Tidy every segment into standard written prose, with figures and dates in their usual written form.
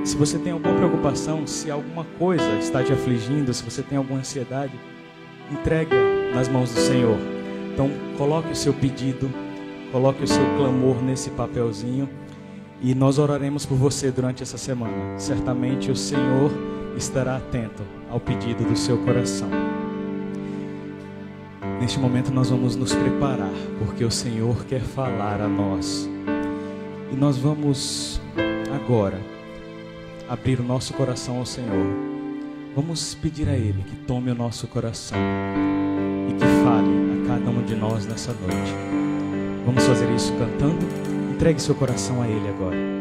Se você tem alguma preocupação, se alguma coisa está te afligindo, se você tem alguma ansiedade, entregue nas mãos do Senhor. Então, coloque o seu pedido, coloque o seu clamor nesse papelzinho e nós oraremos por você durante essa semana. Certamente o Senhor estará atento ao pedido do seu coração. Neste momento nós vamos nos preparar, porque o Senhor quer falar a nós. E nós vamos agora abrir o nosso coração ao Senhor. Vamos pedir a Ele que tome o nosso coração e que fale a cada um de nós nessa noite. Vamos fazer isso cantando. Entregue seu coração a Ele agora.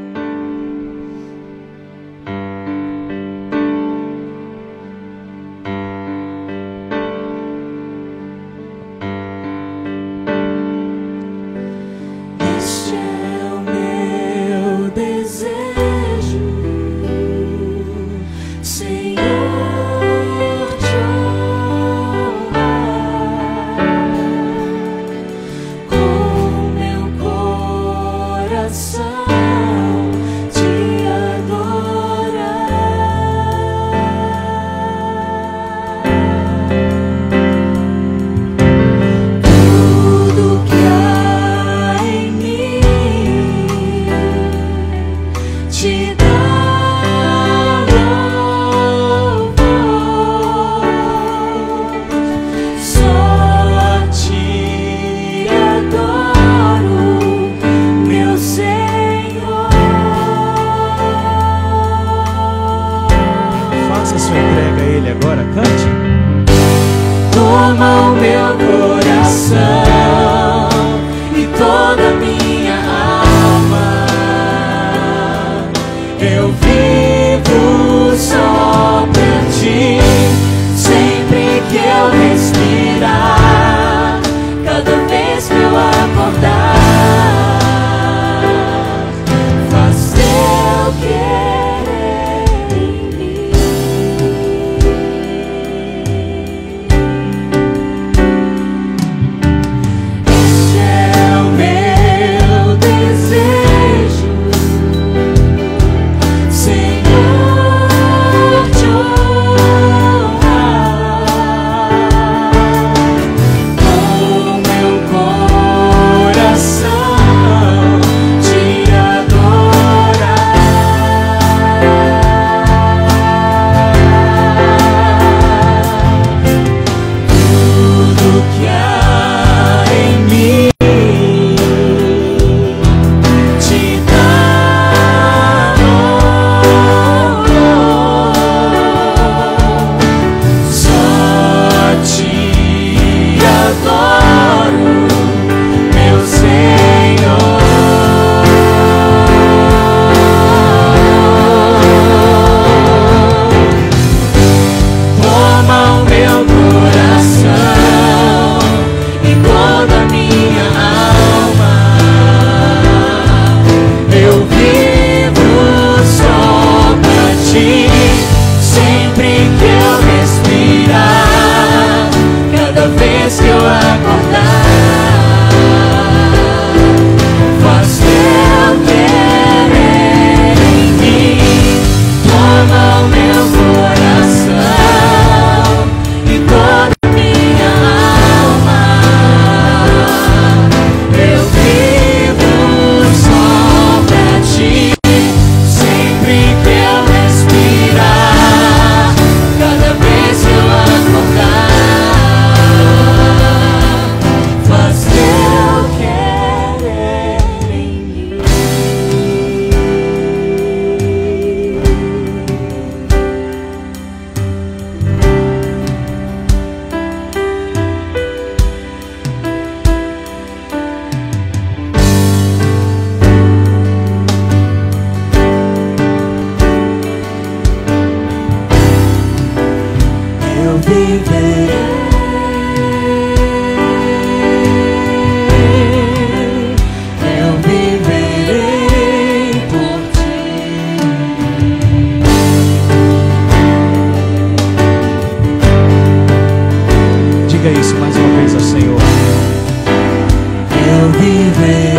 viverei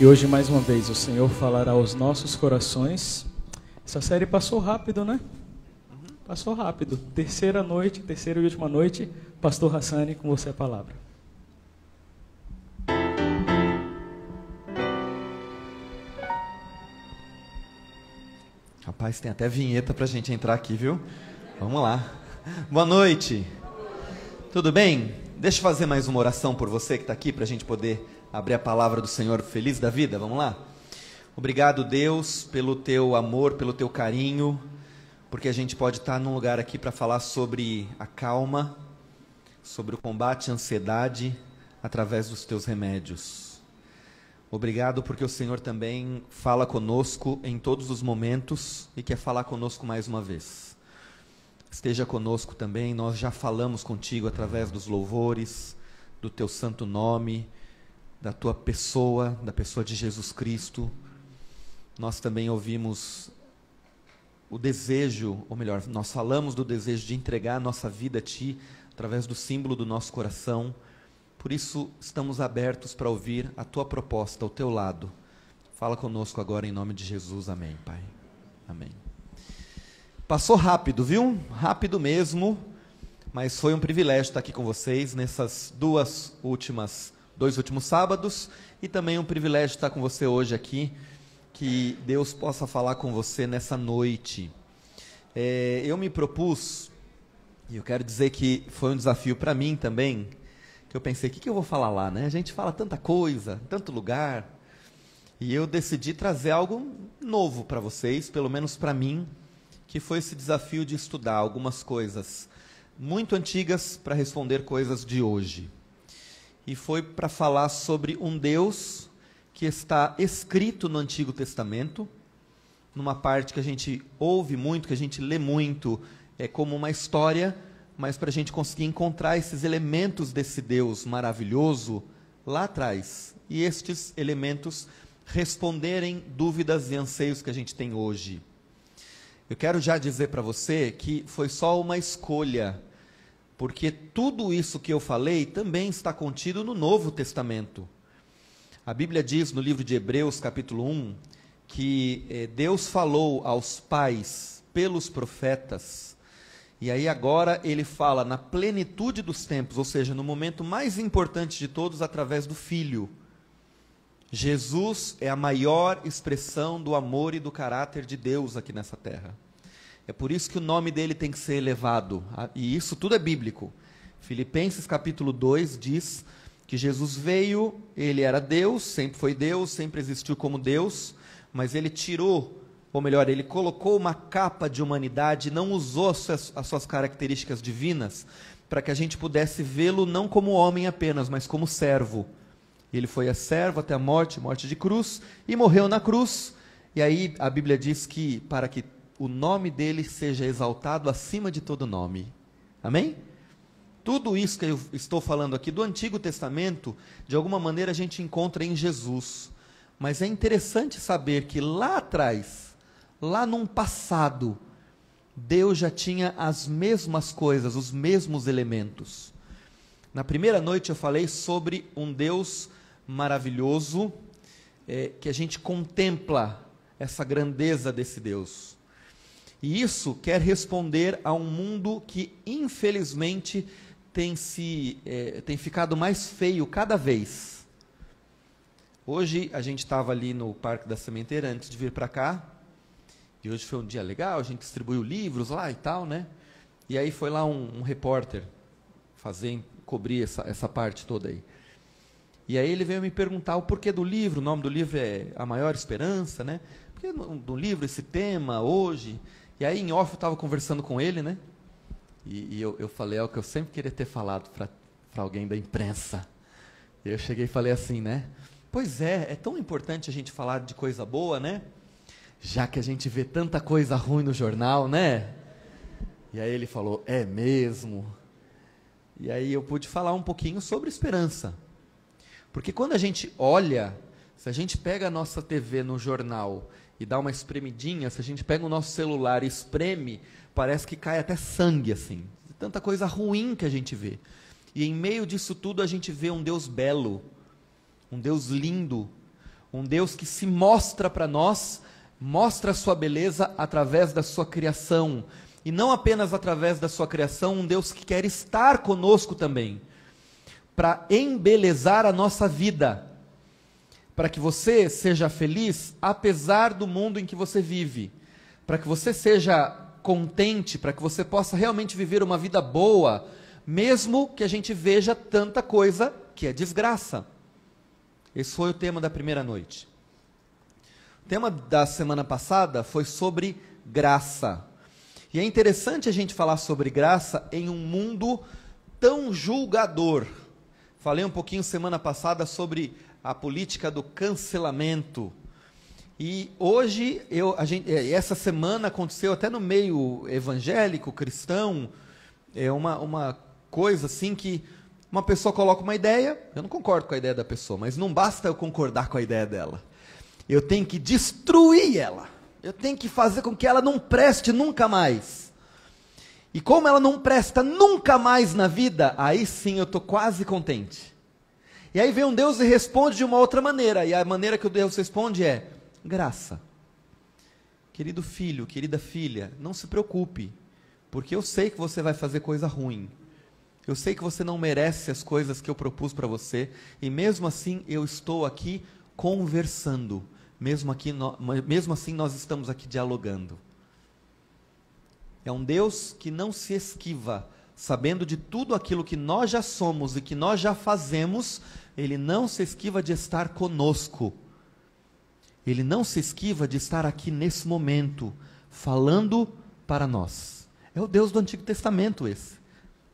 E hoje, mais uma vez, o Senhor falará aos nossos corações. Essa série passou rápido, né? Passou rápido. Terceira e última noite. Pastor Hassani, com você a palavra. Rapaz, tem até vinheta pra gente entrar aqui, viu? Vamos lá. Boa noite. Tudo bem? Deixa eu fazer mais uma oração por você que está aqui, para a gente poder abrir a palavra do Senhor feliz da vida. Vamos lá? Obrigado, Deus, pelo teu amor, pelo teu carinho, porque a gente pode estar num lugar aqui para falar sobre a calma, sobre o combate à ansiedade, através dos teus remédios. Obrigado porque o Senhor também fala conosco em todos os momentos e quer falar conosco mais uma vez. Esteja conosco também, nós já falamos contigo através dos louvores, do teu santo nome, da tua pessoa, da pessoa de Jesus Cristo. Nós também ouvimos o desejo, ou melhor, nós falamos do desejo de entregar a nossa vida a ti, através do símbolo do nosso coração. Por isso, estamos abertos para ouvir a tua proposta, ao teu lado. Fala conosco agora em nome de Jesus, amém, Pai. Amém. Passou rápido, viu? Rápido mesmo, mas foi um privilégio estar aqui com vocês nesses dois últimos sábados, e também um privilégio estar com você hoje aqui, que Deus possa falar com você nessa noite. Eu me propus, e eu quero dizer que foi um desafio para mim também, que eu pensei, o que eu vou falar lá, né? A gente fala tanta coisa, tanto lugar, e eu decidi trazer algo novo para vocês, pelo menos para mim, que foi esse desafio de estudar algumas coisas muito antigas para responder coisas de hoje. E foi para falar sobre um Deus que está escrito no Antigo Testamento, numa parte que a gente ouve muito, que a gente lê muito, é como uma história, mas para a gente conseguir encontrar esses elementos desse Deus maravilhoso lá atrás, e estes elementos responderem dúvidas e anseios que a gente tem hoje. Eu quero já dizer para você que foi só uma escolha, porque tudo isso que eu falei também está contido no Novo Testamento. A Bíblia diz no livro de Hebreus, capítulo 1, que Deus falou aos pais pelos profetas, e aí agora ele fala na plenitude dos tempos, ou seja, no momento mais importante de todos, através do Filho. Jesus é a maior expressão do amor e do caráter de Deus aqui nessa terra. É por isso que o nome dele tem que ser elevado. E isso tudo é bíblico. Filipenses capítulo 2 diz que Jesus veio, ele era Deus, sempre existiu como Deus, mas ele tirou, ou melhor, ele colocou uma capa de humanidade, não usou as suas características divinas, para que a gente pudesse vê-lo não como homem apenas, mas como servo. Ele foi a servo até a morte de cruz, e morreu na cruz. E aí a Bíblia diz que para que o nome dele seja exaltado acima de todo nome. Amém? Tudo isso que eu estou falando aqui do Antigo Testamento, de alguma maneira a gente encontra em Jesus. Mas é interessante saber que lá atrás, lá num passado, Deus já tinha as mesmas coisas, os mesmos elementos. Na primeira noite eu falei sobre um Deus maravilhoso, que a gente contempla essa grandeza desse Deus. E isso quer responder a um mundo que, infelizmente, tem ficado mais feio cada vez. Hoje a gente estava ali no Parque da Sementeira antes de vir para cá, e hoje foi um dia legal, a gente distribuiu livros lá e tal, né? E aí foi lá um repórter cobrir essa parte toda aí. E aí ele veio me perguntar o porquê do livro. O nome do livro é A Maior Esperança, né? Por que do livro esse tema hoje? E aí em off eu estava conversando com ele, né? E eu falei algo que eu sempre queria ter falado para alguém da imprensa. E eu cheguei e falei assim, né? Pois é tão importante a gente falar de coisa boa, né? Já que a gente vê tanta coisa ruim no jornal, né? E aí ele falou, é mesmo? E aí eu pude falar um pouquinho sobre esperança. Porque quando a gente olha, se a gente pega a nossa TV no jornal e dá uma espremidinha, se a gente pega o nosso celular e espreme, parece que cai até sangue, assim. Tanta coisa ruim que a gente vê. E em meio disso tudo a gente vê um Deus belo, um Deus lindo, Um Deus que se mostra para nós, mostra a sua beleza através da sua criação. E não apenas através da sua criação, um Deus que quer estar conosco também, para embelezar a nossa vida, para que você seja feliz apesar do mundo em que você vive, para que você seja contente, para que você possa realmente viver uma vida boa, mesmo que a gente veja tanta coisa que é desgraça. Esse foi o tema da primeira noite. O tema da semana passada foi sobre graça. E é interessante a gente falar sobre graça em um mundo tão julgador. Falei um pouquinho semana passada sobre a política do cancelamento. E hoje, essa semana aconteceu até no meio evangélico, cristão, uma coisa assim que uma pessoa coloca uma ideia, eu não concordo com a ideia da pessoa, mas não basta eu concordar com a ideia dela. Eu tenho que destruir ela. Eu tenho que fazer com que ela não preste nunca mais. E como ela não presta nunca mais na vida, aí sim eu estou quase contente. E aí vem um Deus e responde de uma outra maneira. E a maneira que o Deus responde é graça. Querido filho, querida filha, não se preocupe, porque eu sei que você vai fazer coisa ruim. Eu sei que você não merece as coisas que eu propus para você, e mesmo assim eu estou aqui conversando. Mesmo assim nós estamos aqui dialogando. É um Deus que não se esquiva, sabendo de tudo aquilo que nós já somos e que nós já fazemos, Ele não se esquiva de estar conosco. Ele não se esquiva de estar aqui nesse momento, falando para nós. É o Deus do Antigo Testamento esse.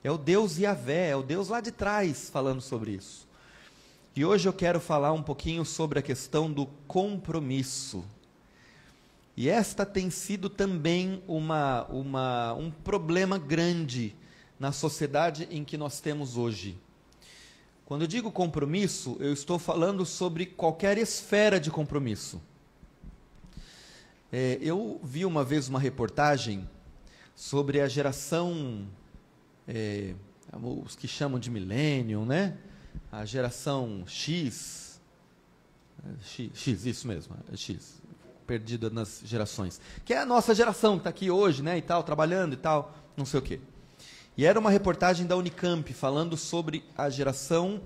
É o Deus Yahvé, é o Deus lá de trás falando sobre isso. E hoje eu quero falar um pouquinho sobre a questão do compromisso. E esta tem sido também um problema grande na sociedade em que nós temos hoje. Quando eu digo compromisso, eu estou falando sobre qualquer esfera de compromisso. Eu vi uma vez uma reportagem sobre a geração, os que chamam de millennium, né? A geração X, isso mesmo, X, perdida nas gerações, que é a nossa geração que está aqui hoje, né, e tal, trabalhando e tal, não sei o quê. E era uma reportagem da Unicamp, falando sobre a geração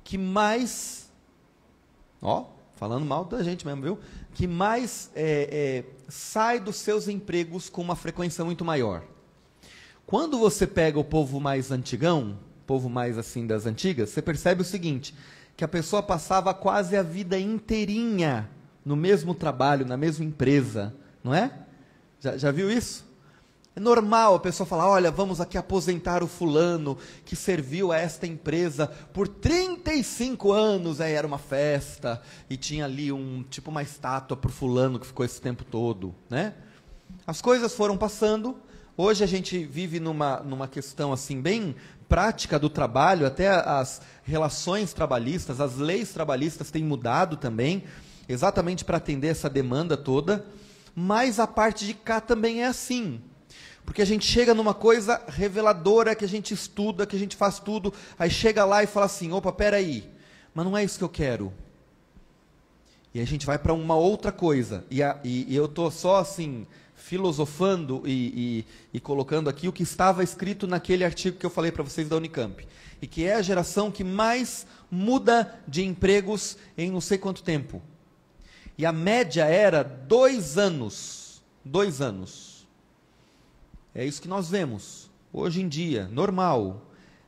que mais, falando mal da gente mesmo, viu? Que mais sai dos seus empregos com uma frequência muito maior. Quando você pega o povo mais antigão, povo mais assim das antigas, você percebe o seguinte, que a pessoa passava quase a vida inteirinha no mesmo trabalho, na mesma empresa, não é? Já viu isso? É normal a pessoa falar, olha, vamos aqui aposentar o fulano que serviu a esta empresa por 35 anos, aí era uma festa, e tinha ali uma estátua para o fulano que ficou esse tempo todo, né? As coisas foram passando, hoje a gente vive numa questão assim bem prática do trabalho, até as relações trabalhistas, as leis trabalhistas têm mudado também, exatamente para atender essa demanda toda, mas a parte de cá também é assim, porque a gente chega numa coisa reveladora, que a gente estuda, que a gente faz tudo, aí chega lá e fala assim, opa, peraí, mas não é isso que eu quero. E a gente vai para uma outra coisa, e eu estou só assim, filosofando e colocando aqui o que estava escrito naquele artigo que eu falei para vocês da Unicamp, e que é a geração que mais muda de empregos em não sei quanto tempo. E a média era 2 anos. 2 anos. É isso que nós vemos hoje em dia, normal.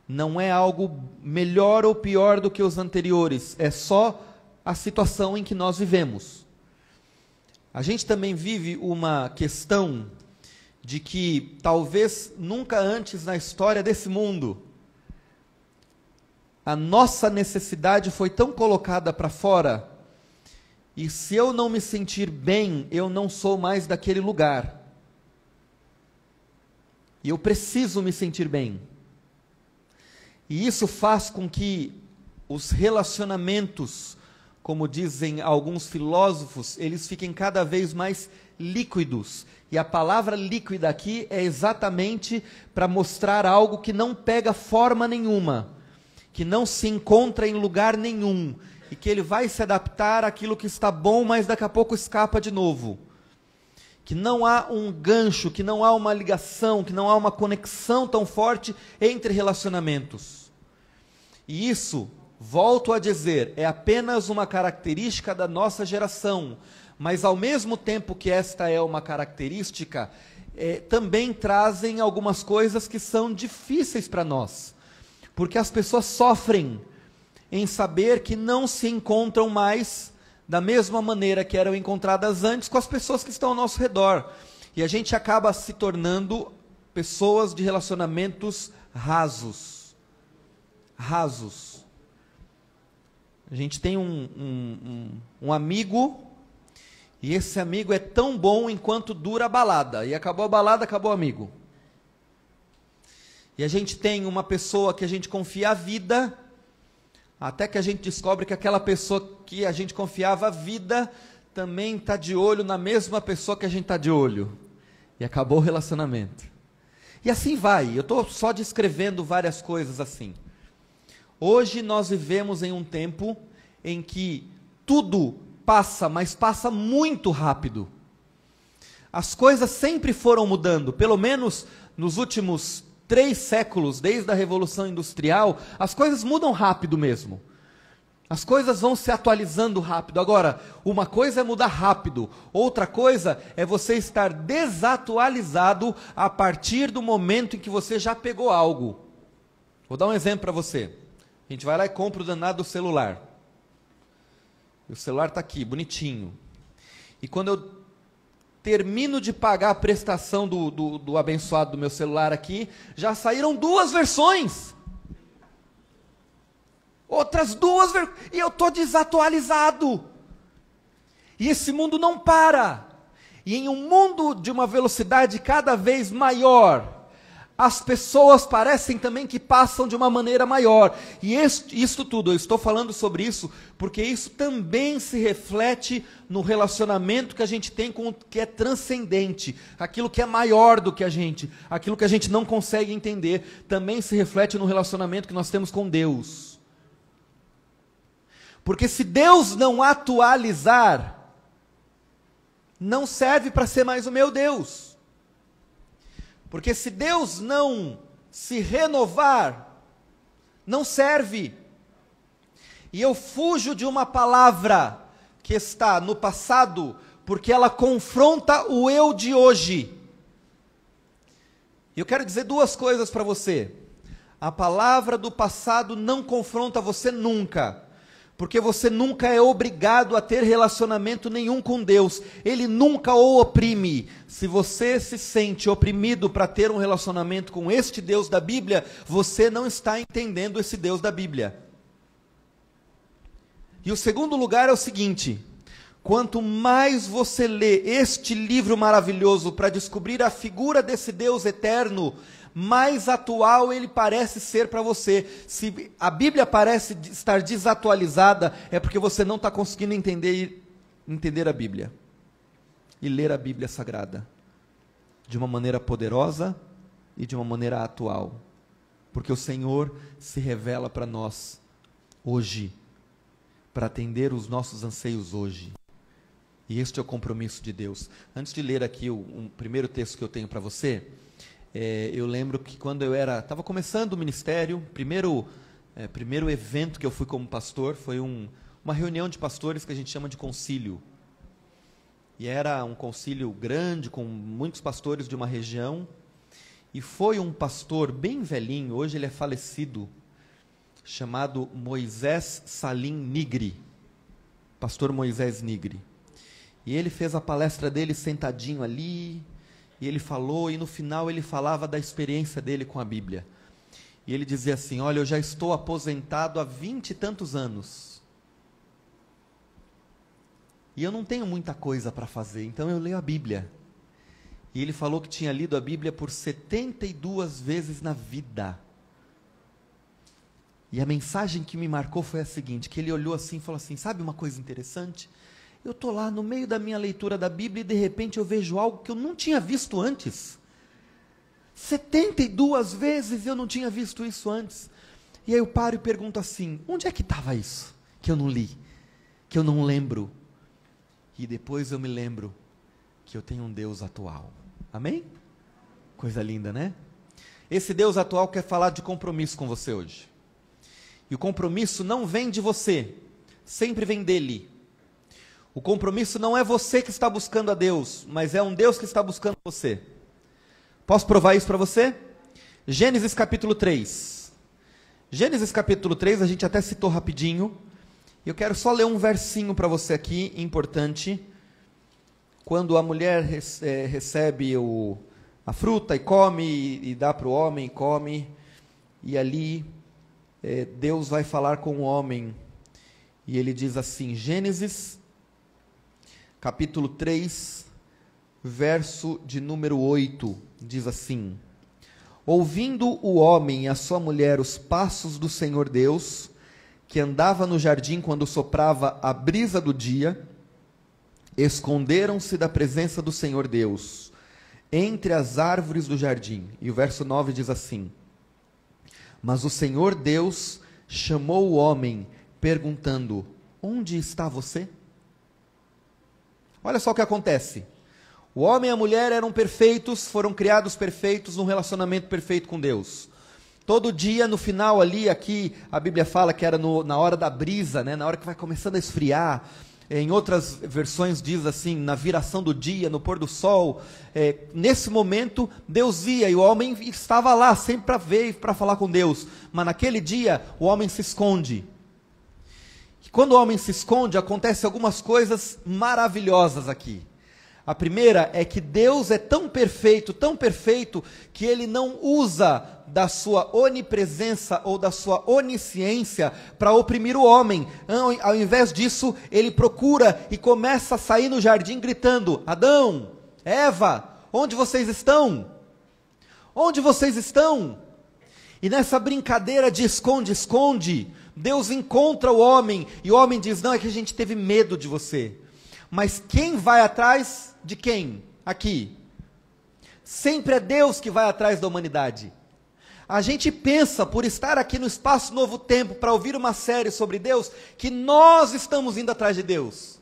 Não é algo melhor ou pior do que os anteriores, é só a situação em que nós vivemos. A gente também vive uma questão de que talvez nunca antes na história desse mundo a nossa necessidade foi tão colocada para fora, e se eu não me sentir bem, eu não sou mais daquele lugar. E eu preciso me sentir bem. E isso faz com que os relacionamentos, como dizem alguns filósofos, eles fiquem cada vez mais líquidos. E a palavra líquida aqui é exatamente para mostrar algo que não pega forma nenhuma, que não se encontra em lugar nenhum, e que ele vai se adaptar àquilo que está bom, mas daqui a pouco escapa de novo. Que não há um gancho, que não há uma ligação, que não há uma conexão tão forte entre relacionamentos. E isso, volto a dizer, é apenas uma característica da nossa geração, mas ao mesmo tempo que esta é uma característica, também trazem algumas coisas que são difíceis para nós, porque as pessoas sofrem em saber que não se encontram mais da mesma maneira que eram encontradas antes com as pessoas que estão ao nosso redor. E a gente acaba se tornando pessoas de relacionamentos rasos. Rasos. A gente tem um amigo, e esse amigo é tão bom enquanto dura a balada. E acabou a balada, acabou o amigo. E a gente tem uma pessoa que a gente confia a vida, até que a gente descobre que aquela pessoa que a gente confiava a vida também está de olho na mesma pessoa que a gente está de olho. E acabou o relacionamento. E assim vai. Eu estou só descrevendo várias coisas assim. Hoje nós vivemos em um tempo em que tudo passa, mas passa muito rápido. As coisas sempre foram mudando, pelo menos nos últimos 3 séculos, desde a Revolução Industrial, as coisas mudam rápido mesmo. As coisas vão se atualizando rápido. Agora, uma coisa é mudar rápido, outra coisa é você estar desatualizado a partir do momento em que você já pegou algo. Vou dar um exemplo para você. A gente vai lá e compra o danado do celular. E o celular está aqui, bonitinho. E quando eu termino de pagar a prestação do abençoado do meu celular aqui, já saíram 2 versões. Outras 2 versões. E eu estou desatualizado. E esse mundo não para. E em um mundo de uma velocidade cada vez maior, as pessoas parecem também que passam de uma maneira maior. E isso tudo, eu estou falando sobre isso, porque isso também se reflete no relacionamento que a gente tem com o que é transcendente, aquilo que é maior do que a gente, aquilo que a gente não consegue entender, também se reflete no relacionamento que nós temos com Deus. Porque se Deus não atualizar, não serve para ser mais o meu Deus. Porque se Deus não se renovar, não serve. E eu fujo de uma palavra que está no passado, porque ela confronta o eu de hoje. E eu quero dizer 2 coisas para você. A palavra do passado não confronta você nunca. Porque você nunca é obrigado a ter relacionamento nenhum com Deus. Ele nunca o oprime. Se você se sente oprimido para ter um relacionamento com este Deus da Bíblia, você não está entendendo esse Deus da Bíblia. E o segundo lugar é o seguinte: quanto mais você lê este livro maravilhoso para descobrir a figura desse Deus eterno, mais atual ele parece ser para você. Se a Bíblia parece estar desatualizada, é porque você não está conseguindo entender a Bíblia. E ler a Bíblia Sagrada. De uma maneira poderosa e de uma maneira atual. Porque o Senhor se revela para nós hoje. Para atender os nossos anseios hoje. E este é o compromisso de Deus. Antes de ler aqui o primeiro texto que eu tenho para você, eu lembro que quando eu estava começando o ministério, primeiro evento que eu fui como pastor, foi uma reunião de pastores que a gente chama de concílio. E era um concílio grande, com muitos pastores de uma região, e foi um pastor bem velhinho, hoje ele é falecido, chamado Moisés Salim Nigri, pastor Moisés Nigri. E ele fez a palestra dele sentadinho ali, e ele falou, e no final ele falava da experiência dele com a Bíblia. E ele dizia assim: olha, eu já estou aposentado há 20 e tantos anos. E eu não tenho muita coisa para fazer, então eu leio a Bíblia. E ele falou que tinha lido a Bíblia por 72 vezes na vida. E a mensagem que me marcou foi a seguinte, que ele olhou assim e falou assim: sabe uma coisa interessante? Eu estou lá no meio da minha leitura da Bíblia e de repente eu vejo algo que eu não tinha visto antes. 72 vezes eu não tinha visto isso antes. E aí eu paro e pergunto assim: onde é que estava isso? que eu não li, que eu não lembro. E depois eu me lembro que eu tenho um Deus atual. Amém? Coisa linda, né? Esse Deus atual quer falar de compromisso com você hoje. E o compromisso não vem de você, sempre vem dele. O compromisso não é você que está buscando a Deus, mas é um Deus que está buscando você. Posso provar isso para você? Gênesis capítulo 3. Gênesis capítulo 3, a gente até citou rapidinho. Eu quero só ler um versinho para você aqui, importante. Quando a mulher recebe a fruta e come, e dá para o homem, come. E ali Deus vai falar com o homem. E ele diz assim, Gênesis capítulo 3, verso de número 8, diz assim: ouvindo o homem e a sua mulher os passos do Senhor Deus, que andava no jardim quando soprava a brisa do dia, esconderam-se da presença do Senhor Deus, entre as árvores do jardim. E o verso 9 diz assim: mas o Senhor Deus chamou o homem, perguntando, onde está você? Olha só o que acontece. O homem e a mulher eram perfeitos, foram criados perfeitos, num relacionamento perfeito com Deus. Todo dia, no final ali, aqui, a Bíblia fala que era na hora da brisa, né, na hora que vai começando a esfriar. Em outras versões diz assim, na viração do dia, no pôr do sol. Nesse momento, Deus ia e o homem estava lá, sempre para ver e para falar com Deus. Mas naquele dia, o homem se esconde. E quando o homem se esconde, acontecem algumas coisas maravilhosas aqui. A primeira é que Deus é tão perfeito, que Ele não usa da sua onipresença ou da sua onisciência para oprimir o homem. Ao invés disso, Ele procura e começa a sair no jardim gritando, Adão, Eva, onde vocês estão? Onde vocês estão? E nessa brincadeira de esconde-esconde, Deus encontra o homem, e o homem diz, não, é que a gente teve medo de você. Mas quem vai atrás de quem? Aqui. Sempre é Deus que vai atrás da humanidade. A gente pensa, por estar aqui no Espaço Novo Tempo, para ouvir uma série sobre Deus, que nós estamos indo atrás de Deus.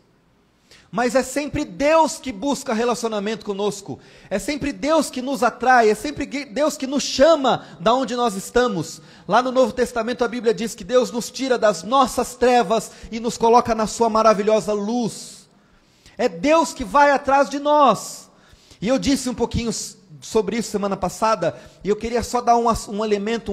Mas é sempre Deus que busca relacionamento conosco. É sempre Deus que nos atrai, é sempre Deus que nos chama da onde nós estamos. Lá no Novo Testamento a Bíblia diz que Deus nos tira das nossas trevas e nos coloca na sua maravilhosa luz. É Deus que vai atrás de nós. E eu disse um pouquinho sobre isso semana passada, e eu queria só dar um elemento,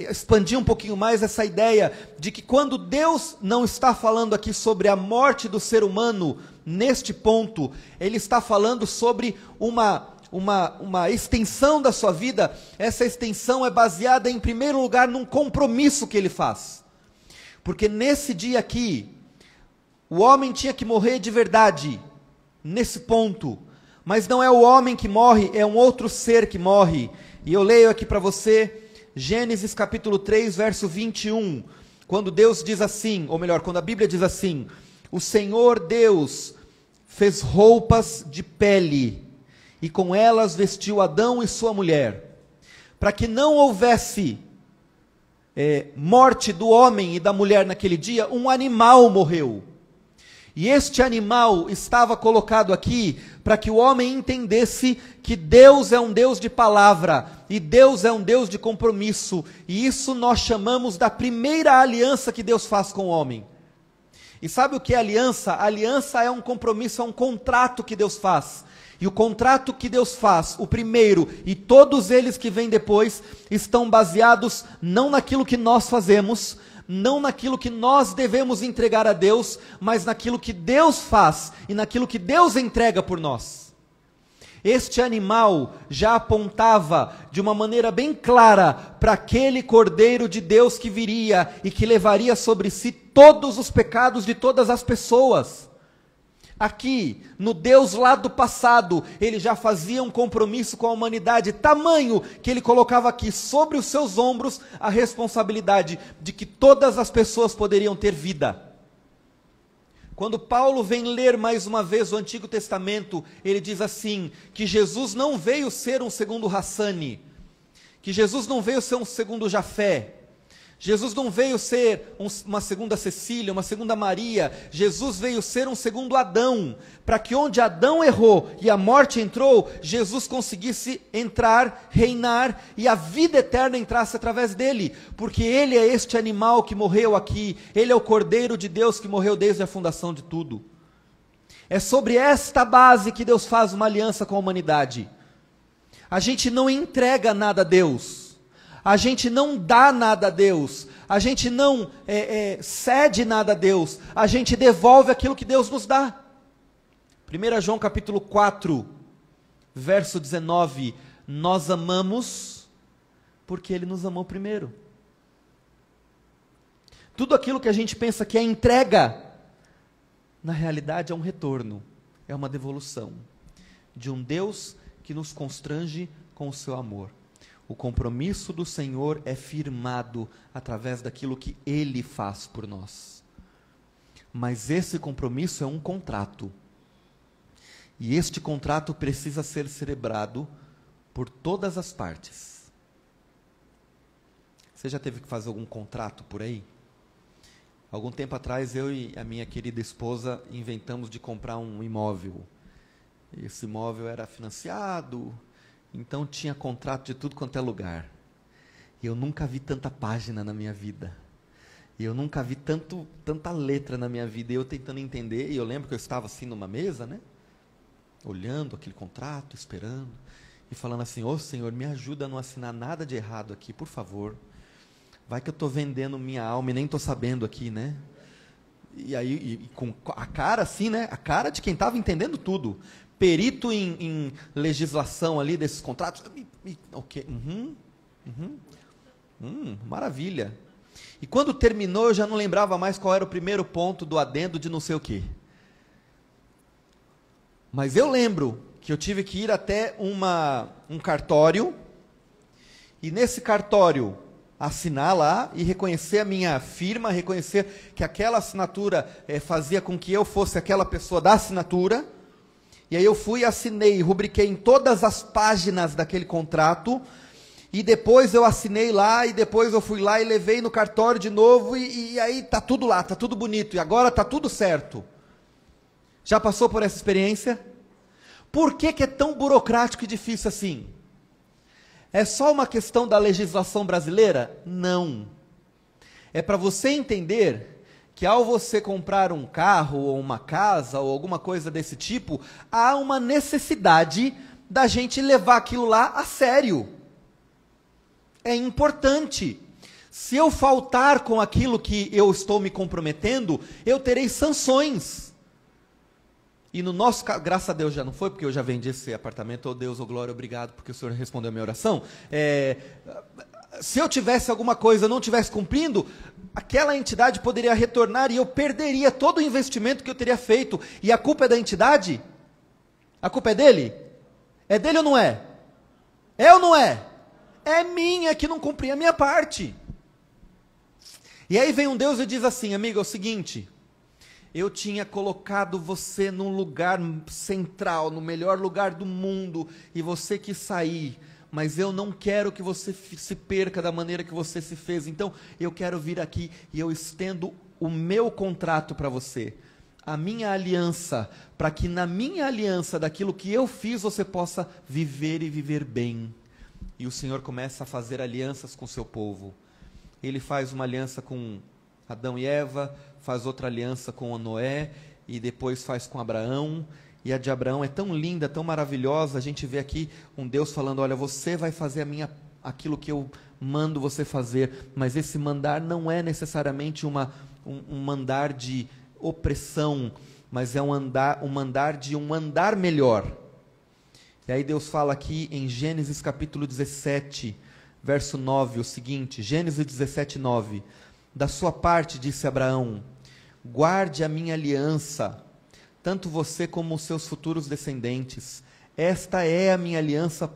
expandir um pouquinho mais essa ideia, de que quando Deus não está falando aqui sobre a morte do ser humano, neste ponto, Ele está falando sobre uma extensão da sua vida. Essa extensão é baseada em primeiro lugar num compromisso que Ele faz, porque nesse dia aqui, o homem tinha que morrer de verdade, nesse ponto. Mas não é o homem que morre, é um outro ser que morre. E eu leio aqui para você, Gênesis capítulo 3, verso 21. Quando Deus diz assim, ou melhor, quando a Bíblia diz assim, o Senhor Deus fez roupas de pele, e com elas vestiu Adão e sua mulher, para que não houvesse morte do homem e da mulher naquele dia, um animal morreu. E este animal estava colocado aqui para que o homem entendesse que Deus é um Deus de palavra, e Deus é um Deus de compromisso, e isso nós chamamos da primeira aliança que Deus faz com o homem. E sabe o que é aliança? A aliança é um compromisso, é um contrato que Deus faz. E o contrato que Deus faz, o primeiro, e todos eles que vêm depois, estão baseados não naquilo que nós fazemos, não naquilo que nós devemos entregar a Deus, mas naquilo que Deus faz e naquilo que Deus entrega por nós. Este animal já apontava de uma maneira bem clara para aquele Cordeiro de Deus que viria e que levaria sobre si todos os pecados de todas as pessoas. Aqui, no Deus lá do passado, ele já fazia um compromisso com a humanidade, tamanho que ele colocava aqui sobre os seus ombros a responsabilidade de que todas as pessoas poderiam ter vida. Quando Paulo vem ler mais uma vez o Antigo Testamento, ele diz assim, que Jesus não veio ser um segundo Hassani, que Jesus não veio ser um segundo Jafé, Jesus não veio ser uma segunda Cecília, uma segunda Maria. Jesus veio ser um segundo Adão, para que onde Adão errou e a morte entrou, Jesus conseguisse entrar, reinar, e a vida eterna entrasse através dele, porque ele é este animal que morreu aqui, ele é o Cordeiro de Deus que morreu desde a fundação de tudo. É sobre esta base que Deus faz uma aliança com a humanidade. A gente não entrega nada a Deus, a gente não dá nada a Deus, a gente não cede nada a Deus, a gente devolve aquilo que Deus nos dá. 1 João capítulo 4, verso 19, nós amamos porque Ele nos amou primeiro. Tudo aquilo que a gente pensa que é entrega, na realidade é um retorno, é uma devolução de um Deus que nos constrange com o seu amor. O compromisso do Senhor é firmado através daquilo que Ele faz por nós. Mas esse compromisso é um contrato. E este contrato precisa ser celebrado por todas as partes. Você já teve que fazer algum contrato por aí? Algum tempo atrás, eu e a minha querida esposa inventamos de comprar um imóvel. Esse imóvel era financiado, então tinha contrato de tudo quanto é lugar. E eu nunca vi tanta página na minha vida. E eu nunca vi tanta letra na minha vida. E eu tentando entender, e eu lembro que eu estava assim numa mesa, né? Olhando aquele contrato, esperando. E falando assim, ô Senhor, me ajuda a não assinar nada de errado aqui, por favor. Vai que eu estou vendendo minha alma e nem estou sabendo aqui, né? E aí, com a cara assim, né? A cara de quem estava entendendo tudo. Perito em legislação ali desses contratos. Ok, maravilha. E quando terminou, eu já não lembrava mais qual era o primeiro ponto do adendo de não sei o quê. Mas eu lembro que eu tive que ir até um cartório, e nesse cartório assinar lá e reconhecer a minha firma, reconhecer que aquela assinatura fazia com que eu fosse aquela pessoa da assinatura. E aí eu fui, assinei, rubriquei em todas as páginas daquele contrato, e depois eu assinei lá, e depois eu fui lá e levei no cartório de novo, e aí está tudo lá, está tudo bonito, e agora está tudo certo. Já passou por essa experiência? Por que é tão burocrático e difícil assim? É só uma questão da legislação brasileira? Não. É para você entender que ao você comprar um carro, ou uma casa, ou alguma coisa desse tipo, há uma necessidade da gente levar aquilo lá a sério. É importante. Se eu faltar com aquilo que eu estou me comprometendo, eu terei sanções. E no nosso caso, graças a Deus já não foi, porque eu já vendi esse apartamento. Oh Deus, oh glória, obrigado, porque o Senhor respondeu a minha oração. Se eu tivesse alguma coisa, não tivesse cumprindo, aquela entidade poderia retornar e eu perderia todo o investimento que eu teria feito. E a culpa é da entidade? A culpa é dele? É dele ou não é? É ou não é? É minha que não cumpri a minha parte. E aí vem um Deus e diz assim, amigo, é o seguinte, eu tinha colocado você num lugar central, no melhor lugar do mundo, e você quis sair, mas eu não quero que você se perca da maneira que você se fez, então eu quero vir aqui e eu estendo o meu contrato para você, a minha aliança, para que na minha aliança, daquilo que eu fiz, você possa viver e viver bem. E o Senhor começa a fazer alianças com o seu povo. Ele faz uma aliança com Adão e Eva, faz outra aliança com Noé, e depois faz com Abraão. E a de Abraão é tão linda, tão maravilhosa. A gente vê aqui um Deus falando, olha, você vai fazer aquilo que eu mando você fazer. Mas esse mandar não é necessariamente um mandar de opressão, mas é um mandar de um andar melhor. E aí Deus fala aqui em Gênesis capítulo 17, verso 9, o seguinte, Gênesis 17, 9. Da sua parte, disse Abraão, guarde a minha aliança, tanto você como os seus futuros descendentes. Esta é a minha aliança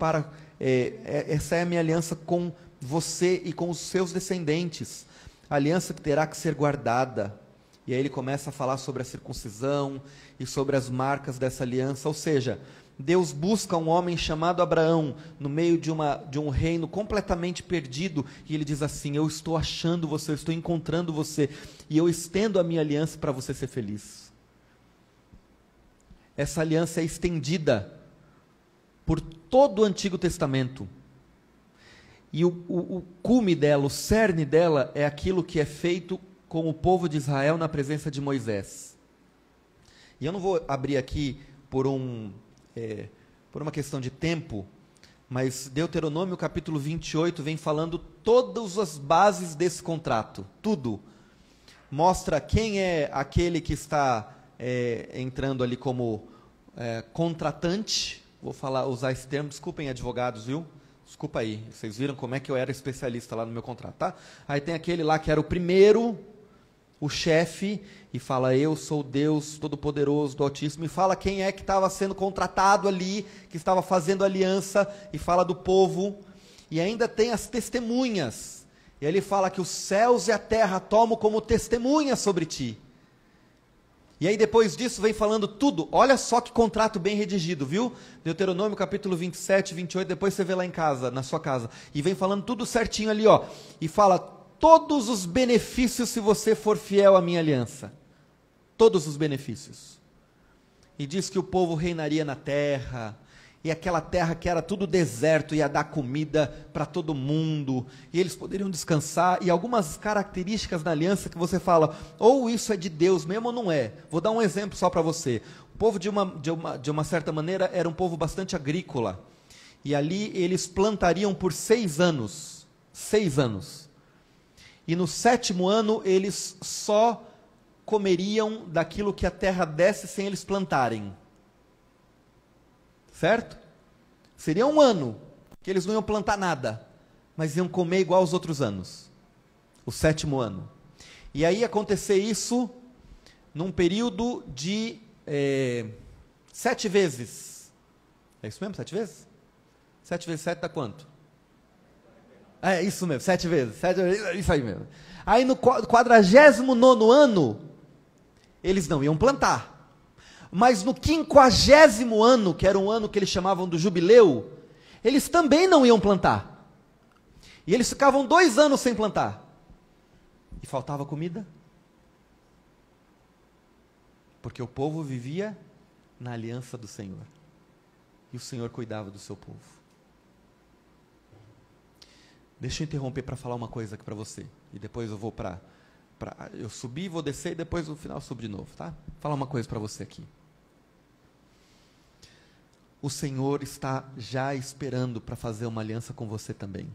essa é a minha aliança com você e com os seus descendentes. A aliança que terá que ser guardada. E aí ele começa a falar sobre a circuncisão e sobre as marcas dessa aliança. Ou seja, Deus busca um homem chamado Abraão no meio de um reino completamente perdido, e ele diz assim: eu estou achando você, eu estou encontrando você, e eu estendo a minha aliança para você ser feliz. Essa aliança é estendida por todo o Antigo Testamento, e o cume dela, o cerne dela, é aquilo que é feito com o povo de Israel na presença de Moisés. E eu não vou abrir aqui por uma questão de tempo, mas Deuteronômio capítulo 28 vem falando todas as bases desse contrato, tudo. Mostra quem é aquele que está entrando ali como contratante. Vou usar esse termo, desculpem advogados, viu? Desculpa aí, vocês viram como é que eu era especialista lá no meu contrato, tá? Aí tem aquele lá que era o primeiro, o chefe, e fala: eu sou o Deus Todo-Poderoso do Altíssimo, e fala quem é que estava sendo contratado ali, que estava fazendo aliança, e fala do povo, e ainda tem as testemunhas, e ele fala que os céus e a terra tomam como testemunha sobre ti. E aí depois disso vem falando tudo. Olha só que contrato bem redigido, viu? Deuteronômio capítulo 27, 28, depois você vê lá em casa, na sua casa, e vem falando tudo certinho ali, ó, e fala todos os benefícios se você for fiel à minha aliança. Todos os benefícios. E diz que o povo reinaria na terra, e aquela terra que era tudo deserto ia dar comida para todo mundo, e eles poderiam descansar, e algumas características da aliança que você fala, ou isso é de Deus mesmo ou não é. Vou dar um exemplo só para você. O povo de uma certa maneira era um povo bastante agrícola, e ali eles plantariam por 6 anos, 6 anos, e no 7º ano eles só comeriam daquilo que a terra desse sem eles plantarem. Certo? Seria um ano que eles não iam plantar nada, mas iam comer igual aos outros anos. O 7º ano. E aí acontecer isso num período de 7 vezes. É isso mesmo? 7 vezes? 7 vezes 7 dá quanto? É isso mesmo, 7 vezes. 7 vezes, isso aí mesmo. Aí no 49º ano, eles não iam plantar. Mas no 50º ano, que era um ano que eles chamavam do jubileu, eles também não iam plantar. E eles ficavam 2 anos sem plantar. E faltava comida. Porque o povo vivia na aliança do Senhor. E o Senhor cuidava do seu povo. Deixa eu interromper para falar uma coisa aqui para você. E depois eu vou eu subir, vou descer e depois no final eu subo de novo, tá? Vou falar uma coisa para você aqui. O Senhor está já esperando para fazer uma aliança com você também.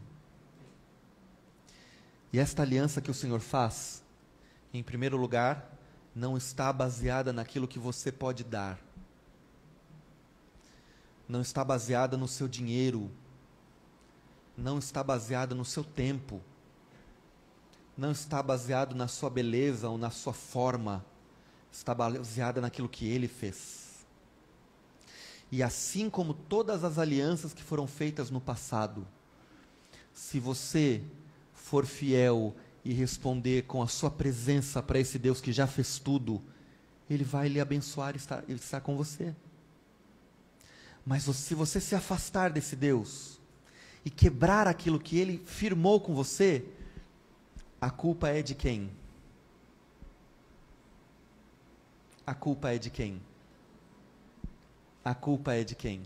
E esta aliança que o Senhor faz, em primeiro lugar, não está baseada naquilo que você pode dar. Não está baseada no seu dinheiro. Não está baseada no seu tempo. Não está baseado na sua beleza ou na sua forma. Está baseada naquilo que Ele fez. E assim como todas as alianças que foram feitas no passado, se você for fiel e responder com a sua presença para esse Deus que já fez tudo, Ele vai lhe abençoar e estar com você. Mas se você se afastar desse Deus e quebrar aquilo que Ele firmou com você, a culpa é de quem? A culpa é de quem? A culpa é de quem?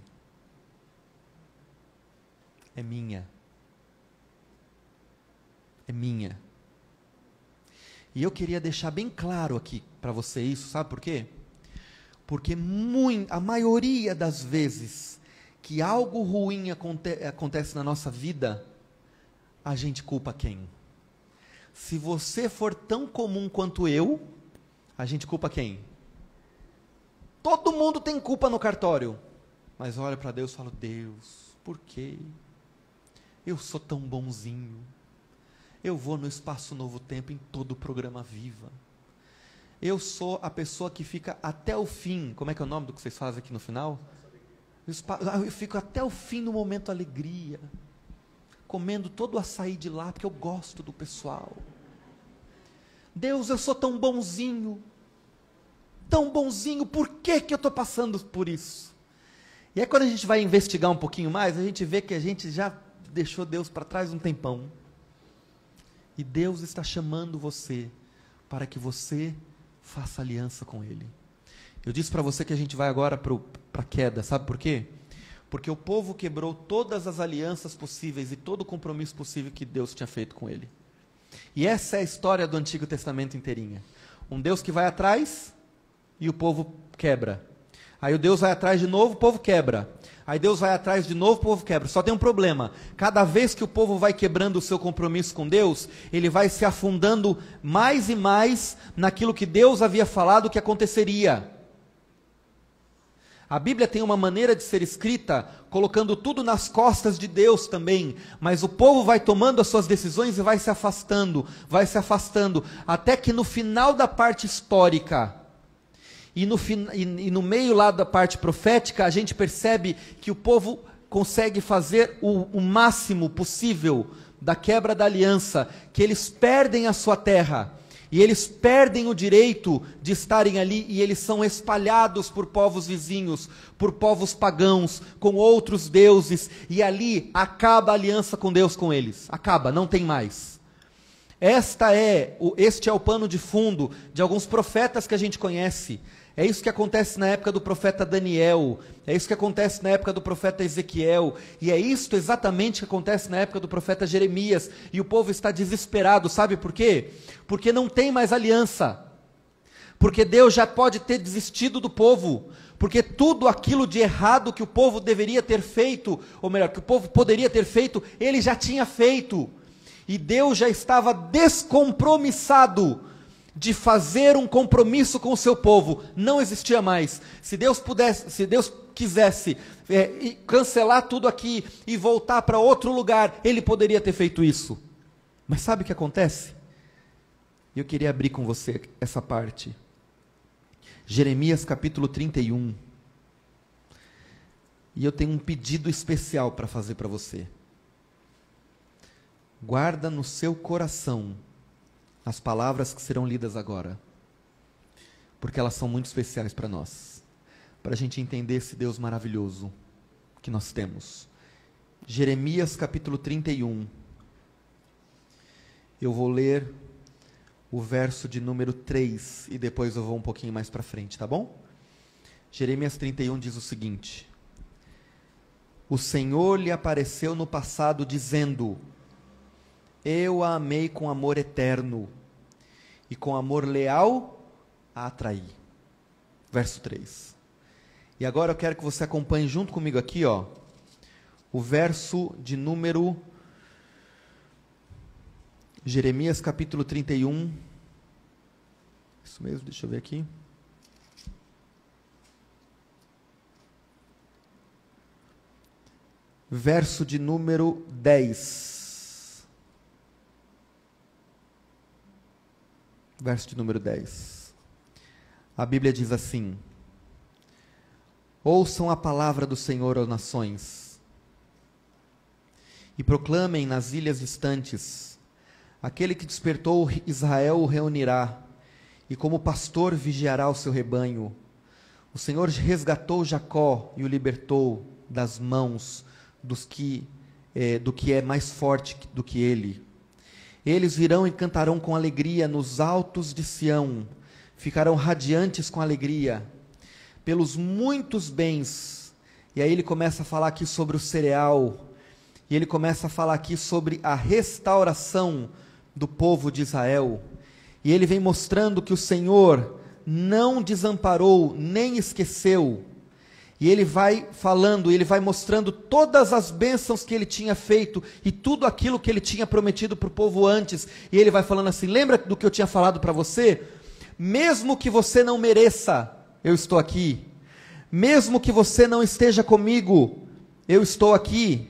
É minha. É minha. E eu queria deixar bem claro aqui para você isso, sabe por quê? Porque a maioria das vezes que algo ruim acontece na nossa vida, a gente culpa quem? Se você for tão comum quanto eu, a gente culpa quem? Todo mundo tem culpa no cartório. Mas olha para Deus e fala: Deus, por quê? Eu sou tão bonzinho. Eu vou no Espaço Novo Tempo em todo o programa Viva. Eu sou a pessoa que fica até o fim. Como é que é o nome do que vocês fazem aqui no final? Eu fico até o fim no momento alegria. Comendo todo o açaí de lá, porque eu gosto do pessoal. Deus, eu sou tão bonzinho. Tão bonzinho, por que eu estou passando por isso? E aí quando a gente vai investigar um pouquinho mais, a gente vê que a gente já deixou Deus para trás um tempão. E Deus está chamando você para que você faça aliança com Ele. Eu disse para você que a gente vai agora para a queda, sabe por quê? Porque o povo quebrou todas as alianças possíveis e todo o compromisso possível que Deus tinha feito com ele. E essa é a história do Antigo Testamento inteirinha. Um Deus que vai atrás e o povo quebra. Aí o Deus vai atrás de novo, o povo quebra. Aí Deus vai atrás de novo, o povo quebra. Só tem um problema. Cada vez que o povo vai quebrando o seu compromisso com Deus, ele vai se afundando mais e mais naquilo que Deus havia falado que aconteceria. A Bíblia tem uma maneira de ser escrita, colocando tudo nas costas de Deus também, mas o povo vai tomando as suas decisões e vai se afastando, até que no final da parte histórica, e no meio lá da parte profética, a gente percebe que o povo consegue fazer o máximo possível da quebra da aliança, que eles perdem a sua terra, e eles perdem o direito de estarem ali, e eles são espalhados por povos vizinhos, por povos pagãos, com outros deuses, e ali acaba a aliança com Deus com eles. Acaba, não tem mais. Este é o pano de fundo de alguns profetas que a gente conhece. É isso que acontece na época do profeta Daniel, é isso que acontece na época do profeta Ezequiel, e é isso exatamente que acontece na época do profeta Jeremias, e o povo está desesperado, sabe por quê? Porque não tem mais aliança, porque Deus já pode ter desistido do povo, porque tudo aquilo de errado que o povo deveria ter feito, ou melhor, que o povo poderia ter feito, ele já tinha feito, e Deus já estava descompromissado de fazer um compromisso com o seu povo. Não existia mais. Se Deus quisesse cancelar tudo aqui e voltar para outro lugar, Ele poderia ter feito isso. Mas sabe o que acontece? Eu queria abrir com você essa parte. Jeremias capítulo 31. E eu tenho um pedido especial para fazer para você. Guarda no seu coração as palavras que serão lidas agora, porque elas são muito especiais para nós, para a gente entender esse Deus maravilhoso que nós temos. Jeremias capítulo 31, eu vou ler o verso de número 3, e depois eu vou um pouquinho mais para frente, tá bom? Jeremias 31 diz o seguinte: o Senhor lhe apareceu no passado dizendo: eu a amei com amor eterno, e com amor leal a atraí. Verso 3. E agora eu quero que você acompanhe junto comigo aqui, o verso de número... Jeremias capítulo 31. Isso mesmo, deixa eu ver aqui. Verso de número 10. Verso de número 10. A Bíblia diz assim: ouçam a palavra do Senhor, ó nações, e proclamem nas ilhas distantes: aquele que despertou Israel o reunirá, e como pastor vigiará o seu rebanho. O Senhor resgatou Jacó e o libertou das mãos do que é mais forte do que ele. Eles virão e cantarão com alegria nos altos de Sião, ficarão radiantes com alegria, pelos muitos bens. E aí ele começa a falar aqui sobre o cereal, e ele começa a falar aqui sobre a restauração do povo de Israel, e ele vem mostrando que o Senhor não desamparou, nem esqueceu, e ele vai falando, ele vai mostrando todas as bênçãos que ele tinha feito, e tudo aquilo que ele tinha prometido para o povo antes, e ele vai falando assim: lembra do que eu tinha falado para você? Mesmo que você não mereça, eu estou aqui, mesmo que você não esteja comigo, eu estou aqui,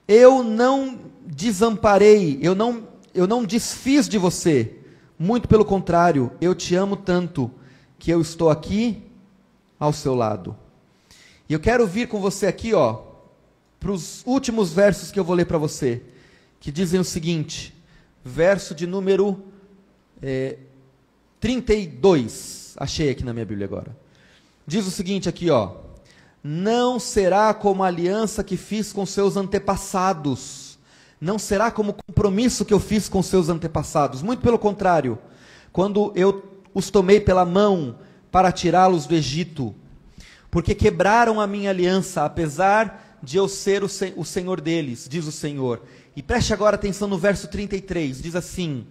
eu não desamparei, eu não desfiz de você, muito pelo contrário, eu te amo tanto, que eu estou aqui ao seu lado. E eu quero vir com você aqui, para os últimos versos que eu vou ler para você, que dizem o seguinte, verso de número 32, achei aqui na minha Bíblia agora. Diz o seguinte aqui, não será como a aliança que fiz com seus antepassados, não será como o compromisso que eu fiz com seus antepassados, muito pelo contrário, quando eu os tomei pela mão para tirá-los do Egito, porque quebraram a minha aliança, apesar de eu ser o Senhor deles, diz o Senhor. E preste agora atenção no verso 33, diz assim: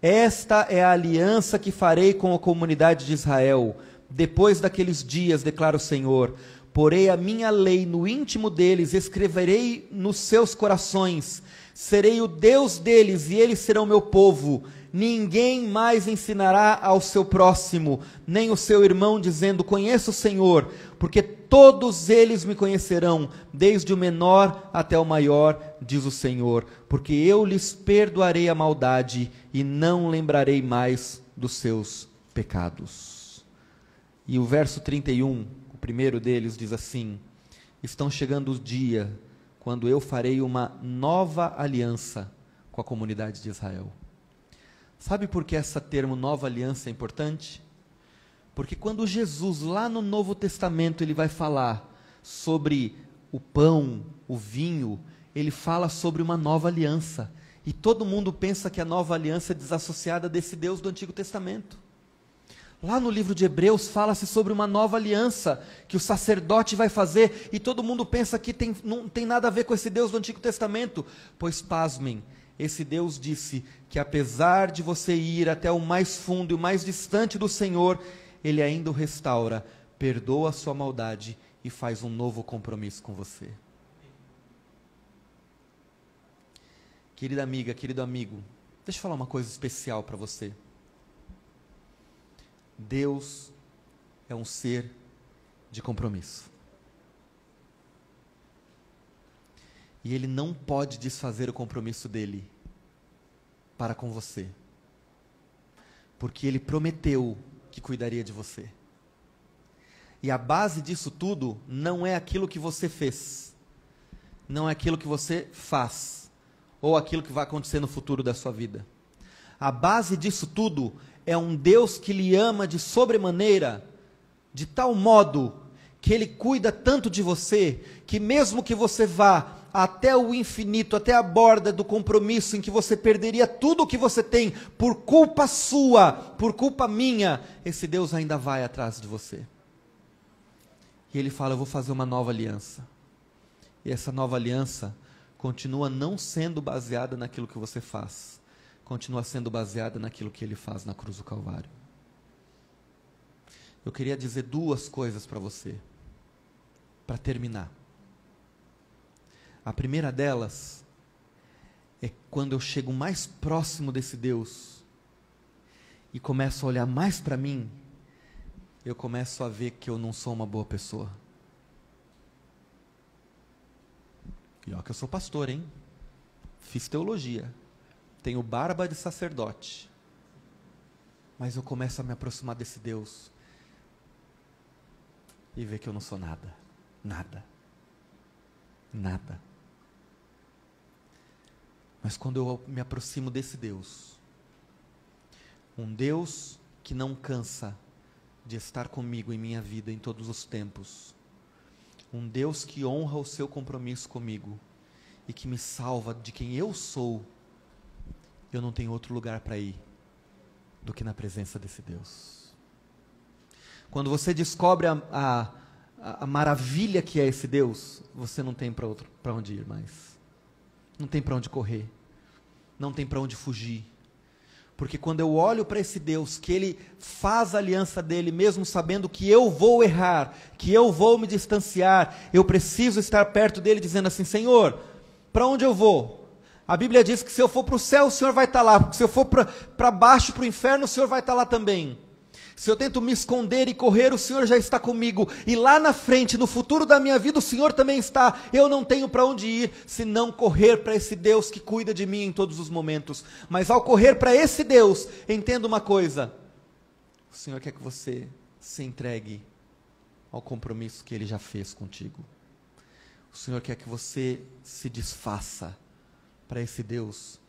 esta é a aliança que farei com a comunidade de Israel, depois daqueles dias, declara o Senhor, porei a minha lei no íntimo deles, escreverei nos seus corações, serei o Deus deles e eles serão meu povo. Ninguém mais ensinará ao seu próximo, nem o seu irmão, dizendo, conheço o Senhor, porque todos eles me conhecerão, desde o menor até o maior, diz o Senhor, porque eu lhes perdoarei a maldade e não lembrarei mais dos seus pecados. E o verso 31, o primeiro deles, diz assim: estão chegando os dias quando eu farei uma nova aliança com a comunidade de Israel. Sabe por que esse termo nova aliança é importante? Porque quando Jesus, lá no Novo Testamento, ele vai falar sobre o pão, o vinho, ele fala sobre uma nova aliança. E todo mundo pensa que a nova aliança é desassociada desse Deus do Antigo Testamento. Lá no livro de Hebreus fala-se sobre uma nova aliança que o sacerdote vai fazer, e todo mundo pensa que não tem nada a ver com esse Deus do Antigo Testamento. Pois pasmem, esse Deus disse que apesar de você ir até o mais fundo e o mais distante do Senhor, Ele ainda o restaura, perdoa a sua maldade e faz um novo compromisso com você. Querida amiga, querido amigo, deixa eu falar uma coisa especial para você. Deus é um ser de compromisso. E Ele não pode desfazer o compromisso dEle para com você. Porque Ele prometeu que cuidaria de você. E a base disso tudo não é aquilo que você fez. Não é aquilo que você faz. Ou aquilo que vai acontecer no futuro da sua vida. A base disso tudo é um Deus que lhe ama de sobremaneira, de tal modo que Ele cuida tanto de você, que mesmo que você vá até o infinito, até a borda do compromisso em que você perderia tudo o que você tem, por culpa sua, por culpa minha, esse Deus ainda vai atrás de você. E Ele fala, eu vou fazer uma nova aliança. E essa nova aliança continua não sendo baseada naquilo que você faz, continua sendo baseada naquilo que Ele faz na cruz do Calvário. Eu queria dizer duas coisas para você, para terminar. A primeira delas é quando eu chego mais próximo desse Deus e começo a olhar mais para mim, eu começo a ver que eu não sou uma boa pessoa. E olha que eu sou pastor, hein? Fiz teologia, tenho barba de sacerdote, mas eu começo a me aproximar desse Deus e ver que eu não sou nada, nada, nada. Mas quando eu me aproximo desse Deus, um Deus que não cansa de estar comigo em minha vida em todos os tempos, um Deus que honra o seu compromisso comigo e que me salva de quem eu sou, eu não tenho outro lugar para ir do que na presença desse Deus. Quando você descobre a maravilha que é esse Deus, você não tem para onde ir mais. Não tem para onde correr, não tem para onde fugir, porque quando eu olho para esse Deus, que Ele faz a aliança dEle, mesmo sabendo que eu vou errar, que eu vou me distanciar, eu preciso estar perto dEle, dizendo assim, Senhor, para onde eu vou? A Bíblia diz que se eu for para o céu, o Senhor vai estar lá, porque se eu for para baixo, para o inferno, o Senhor vai estar lá também. Se eu tento me esconder e correr, o Senhor já está comigo. E lá na frente, no futuro da minha vida, o Senhor também está. Eu não tenho para onde ir, se não correr para esse Deus que cuida de mim em todos os momentos. Mas ao correr para esse Deus, entenda uma coisa. O Senhor quer que você se entregue ao compromisso que Ele já fez contigo. O Senhor quer que você se desfaça para esse Deus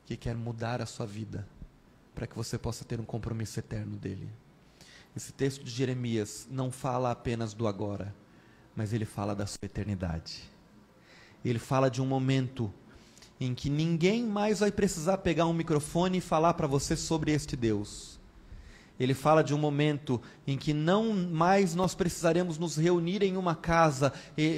que quer mudar a sua vida, para que você possa ter um compromisso eterno dEle. Esse texto de Jeremias não fala apenas do agora, mas ele fala da sua eternidade. Ele fala de um momento em que ninguém mais vai precisar pegar um microfone e falar para você sobre este Deus. Ele fala de um momento em que não mais nós precisaremos nos reunir em uma casa,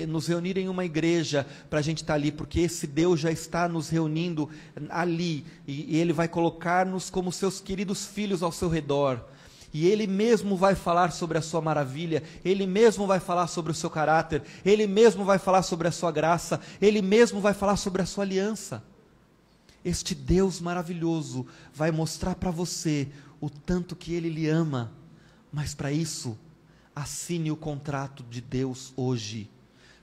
nos reunir em uma igreja para a gente estar ali, porque esse Deus já está nos reunindo ali, e Ele vai colocar-nos como seus queridos filhos ao seu redor, e Ele mesmo vai falar sobre a sua maravilha, Ele mesmo vai falar sobre o seu caráter, Ele mesmo vai falar sobre a sua graça, Ele mesmo vai falar sobre a sua aliança. Este Deus maravilhoso vai mostrar para você o tanto que Ele lhe ama, mas para isso, assine o contrato de Deus hoje,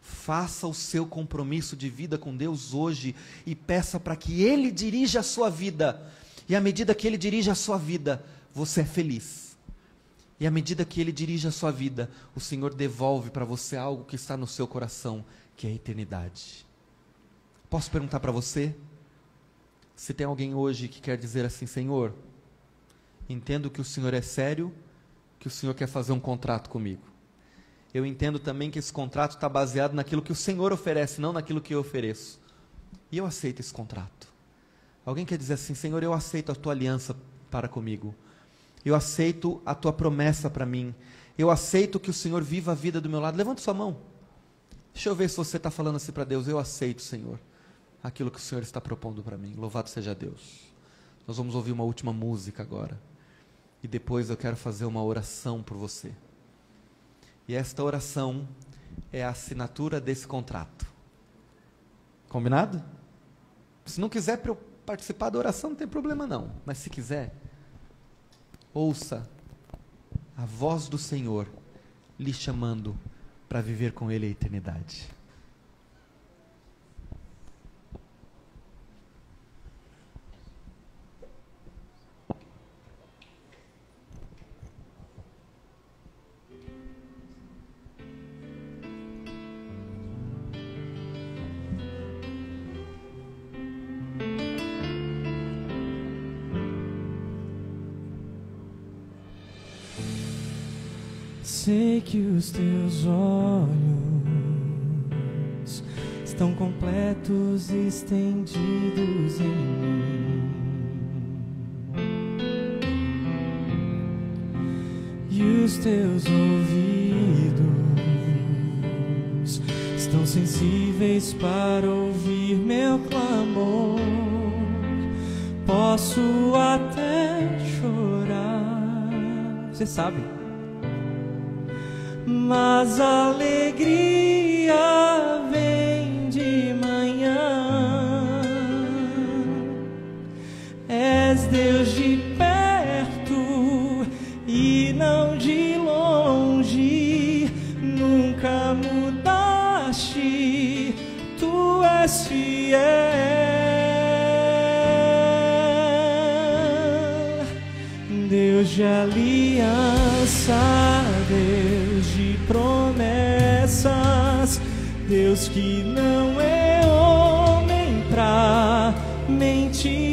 faça o seu compromisso de vida com Deus hoje, e peça para que Ele dirija a sua vida, e à medida que Ele dirige a sua vida, você é feliz, e à medida que Ele dirige a sua vida, o Senhor devolve para você algo que está no seu coração, que é a eternidade. Posso perguntar para você, se tem alguém hoje que quer dizer assim: Senhor, entendo que o Senhor é sério, que o Senhor quer fazer um contrato comigo. Eu entendo também que esse contrato está baseado naquilo que o Senhor oferece, não naquilo que eu ofereço. E eu aceito esse contrato. Alguém quer dizer assim: Senhor, eu aceito a tua aliança para comigo. Eu aceito a tua promessa para mim. Eu aceito que o Senhor viva a vida do meu lado. Levanta sua mão. Deixa eu ver se você está falando assim para Deus: eu aceito, Senhor, aquilo que o Senhor está propondo para mim. Louvado seja Deus. Nós vamos ouvir uma última música agora. E depois eu quero fazer uma oração por você. E esta oração é a assinatura desse contrato. Combinado? Se não quiser participar da oração, não tem problema não. Mas se quiser, ouça a voz do Senhor lhe chamando para viver com Ele a eternidade. Sei que os teus olhos estão completos e estendidos em mim, e os teus ouvidos estão sensíveis para ouvir meu clamor. Posso até chorar, você sabe, mas a alegria vem de manhã. És Deus de perto e não de longe, nunca mudaste, tu és fiel. Deus de aliança, Deus de promessas, Deus que não é homem pra mentir.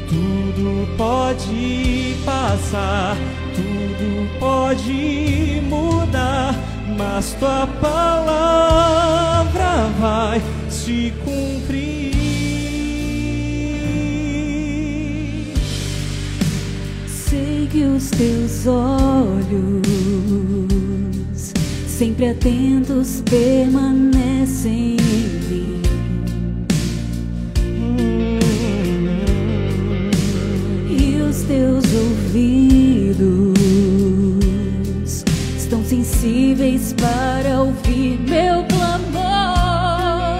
Tudo pode passar, tudo pode mudar, mas tua palavra vai se cumprir. Sei que os teus olhos, sempre atentos, permanecem em mim, e os teus ouvidos estão sensíveis para ouvir meu clamor.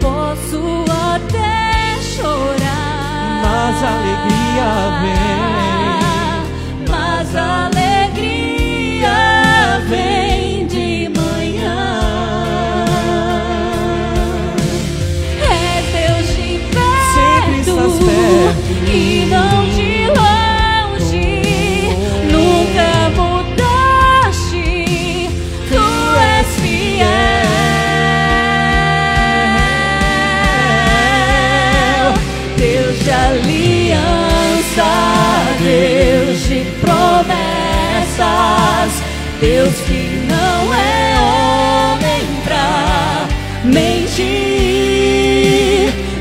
Posso até chorar, mas a alegria vem. Mas a alegria vem de manhã. É Deus de perto e não de longe, nunca mudaste, tu és fiel. Deus de aliança, Deus de promessas, Deus que não é homem pra mentir.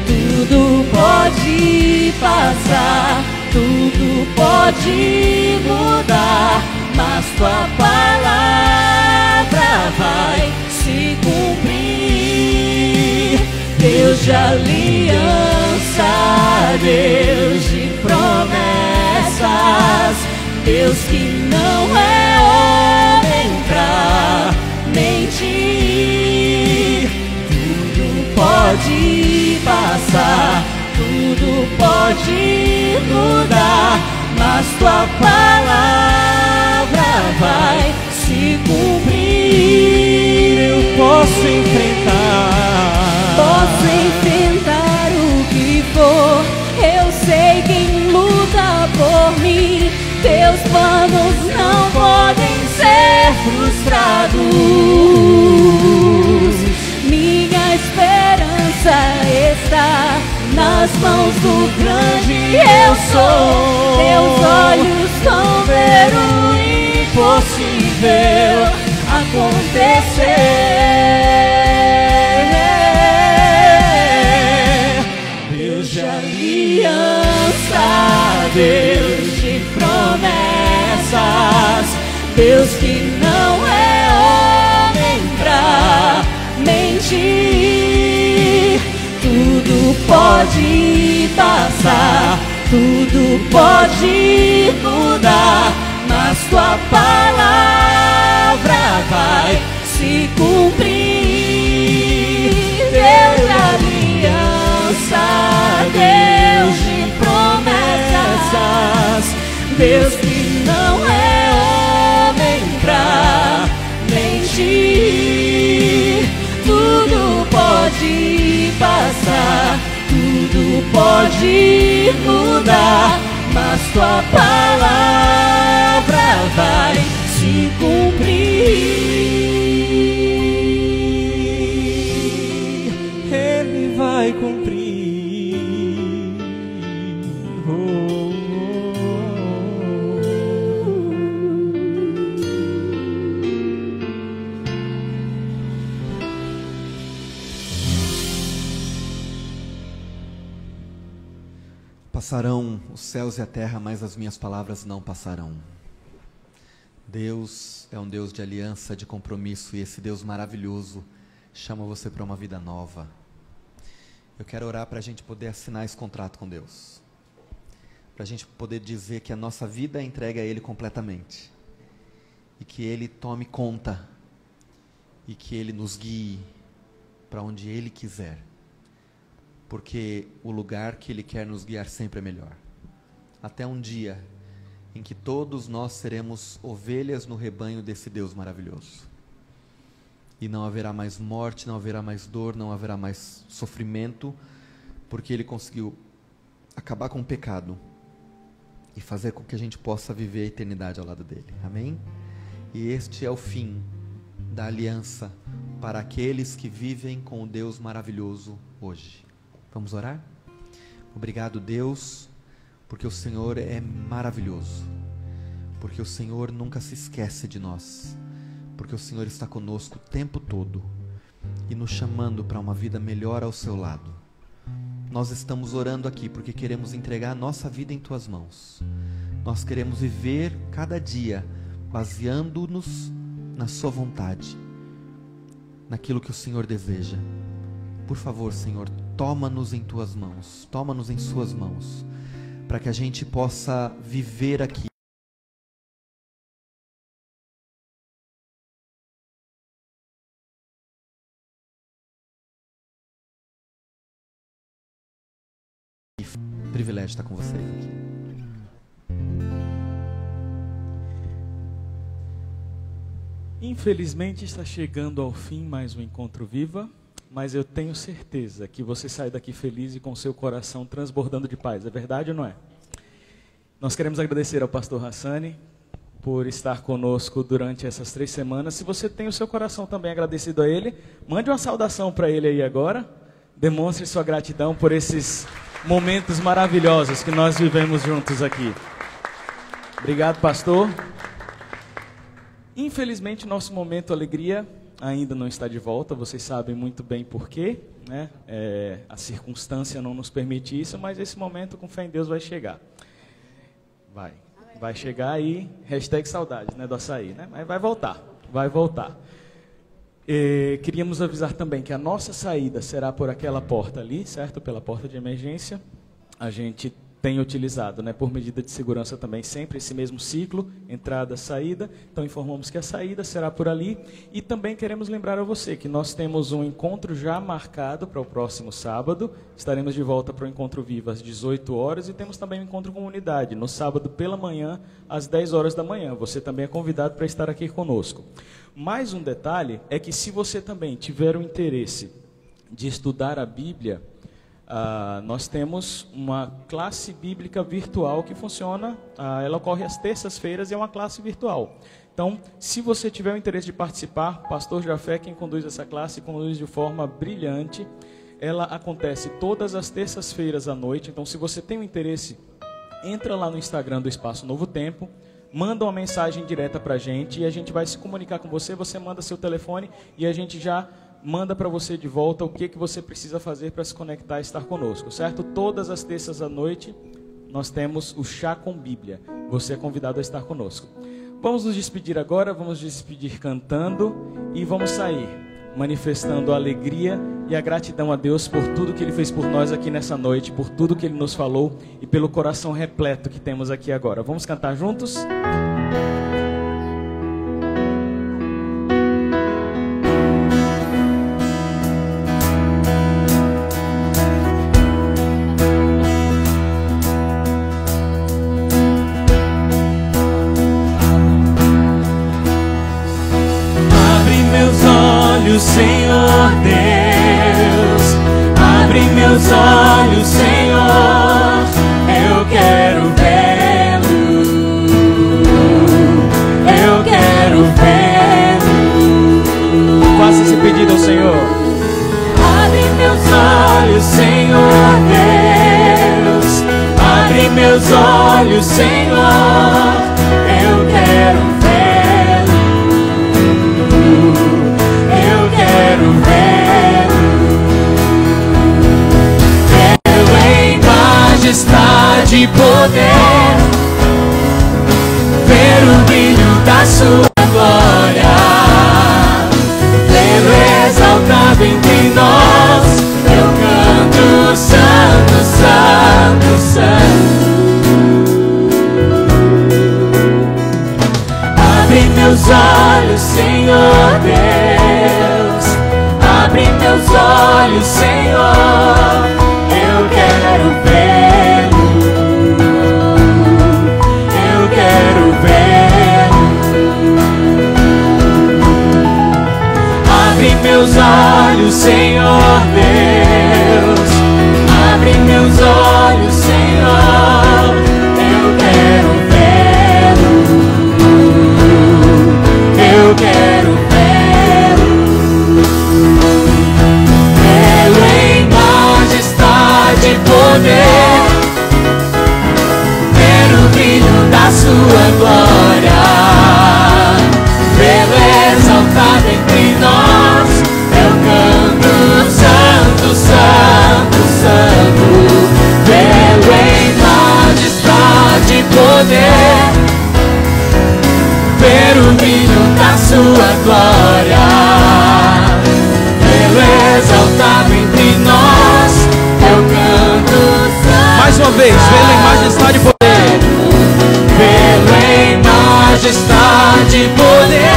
Tudo pode passar, tudo pode mudar, mas tua palavra vai se cumprir. Deus de aliança, Deus de promessas, Deus que não é homem pra mentir. Tudo pode passar, tudo pode mudar, mas tua palavra vai se cumprir. Eu posso enfrentar o que for. Eu sei quem luta por mim. Teus planos não podem ser frustrados. Minha esperança está nas mãos do grande eu sou. Teus olhos vão ver o impossível acontecer. Deus de aliança, Deus de promessas, Deus que não é homem pra mentir. Tudo pode passar, tudo pode mudar, mas tua palavra vai se cumprir. Deus de aliança, Deus de promessas, Deus que não é homem pra mentir. Tudo pode passar, tudo pode mudar, mas tua palavra vai se cumprir. Ele vai cumprir. Passarão os céus e a terra, mas as minhas palavras não passarão. Deus é um Deus de aliança, de compromisso, e esse Deus maravilhoso chama você para uma vida nova. Eu quero orar para a gente poder assinar esse contrato com Deus, para a gente poder dizer que a nossa vida é entregue a Ele completamente, e que Ele tome conta, e que Ele nos guie para onde Ele quiser, porque o lugar que Ele quer nos guiar sempre é melhor. Até um dia em que todos nós seremos ovelhas no rebanho desse Deus maravilhoso. E não haverá mais morte, não haverá mais dor, não haverá mais sofrimento, porque Ele conseguiu acabar com o pecado e fazer com que a gente possa viver a eternidade ao lado dele. Amém? E este é o fim da aliança para aqueles que vivem com o Deus maravilhoso hoje. Vamos orar? Obrigado, Deus, porque o Senhor é maravilhoso, porque o Senhor nunca se esquece de nós, porque o Senhor está conosco o tempo todo e nos chamando para uma vida melhor ao seu lado. Nós estamos orando aqui porque queremos entregar a nossa vida em Tuas mãos. Nós queremos viver cada dia baseando-nos na Sua vontade, naquilo que o Senhor deseja. Por favor, Senhor, toma-nos em Tuas mãos, toma-nos em Suas mãos, para que a gente possa viver aqui privilégio estar com vocês aqui. Infelizmente está chegando ao fim mais um Encontro Viva, mas eu tenho certeza que você sai daqui feliz e com seu coração transbordando de paz. É verdade ou não é? Nós queremos agradecer ao pastor Hassani por estar conosco durante essas 3 semanas. Se você tem o seu coração também agradecido a ele, mande uma saudação para ele aí agora. Demonstre sua gratidão por esses momentos maravilhosos que nós vivemos juntos aqui. Obrigado, pastor. Infelizmente, nosso momento alegria ainda não está de volta, vocês sabem muito bem por quê, né? A circunstância não nos permite isso, mas esse momento, com fé em Deus, vai chegar. Vai chegar aí, #saudades, né, do açaí, né? Mas vai voltar. Queríamos avisar também que a nossa saída será por aquela porta ali, certo? Pela porta de emergência. A gente tem utilizado, né, por medida de segurança também, sempre esse mesmo ciclo, entrada, saída. Então informamos que a saída será por ali. E também queremos lembrar a você que nós temos um encontro já marcado para o próximo sábado. Estaremos de volta para o Encontro Vivo às 18 horas e temos também um encontro comunidade no sábado pela manhã, às 10 horas da manhã. Você também é convidado para estar aqui conosco. Mais um detalhe é que se você também tiver o interesse de estudar a Bíblia, nós temos uma classe bíblica virtual que funciona, ela ocorre às terças-feiras e é uma classe virtual. Então, se você tiver o interesse de participar, o pastor Jafé, quem conduz essa classe, conduz de forma brilhante. Ela acontece todas as terças-feiras à noite. Então, se você tem o interesse, entra lá no Instagram do Espaço Novo Tempo, manda uma mensagem direta para a gente e a gente vai se comunicar com você. Você manda seu telefone e a gente já manda para você de volta o que você precisa fazer para se conectar e estar conosco, certo? Todas as terças à noite nós temos o Chá com Bíblia. Você é convidado a estar conosco. Vamos nos despedir agora, vamos nos despedir cantando e vamos sair manifestando a alegria e a gratidão a Deus por tudo que Ele fez por nós aqui nessa noite, por tudo que Ele nos falou e pelo coração repleto que temos aqui agora. Vamos cantar juntos? Senhor Deus, abre meus olhos, Senhor, eu quero vê-lo, eu quero vê-lo. Faça esse pedido ao Senhor. Abre meus olhos, Senhor Deus, abre meus olhos, Senhor, eu quero vê-lo. Quero vê-lo em majestade e poder, ver o brilho da sua glória, vê-lo exaltado entre nós. Eu canto santo, santo, santo. Abre meus olhos, Senhor Deus, abre meus olhos, Senhor, eu quero vê-lo, eu quero vê-lo. Abre meus olhos, Senhor Deus, abre meus olhos, Senhor, eu quero vê-lo, eu quero vê-lo. De poder, ver o brilho da sua glória, vê-lo exaltado entre nós. Eu canto santo, santo, santo, vê-lo em majestade e poder, ver o brilho da sua glória, vê-lo exaltado entre nós. Eu canto santo, mais uma vez, vê-lo em majestade e poder, vê-lo em majestade e poder,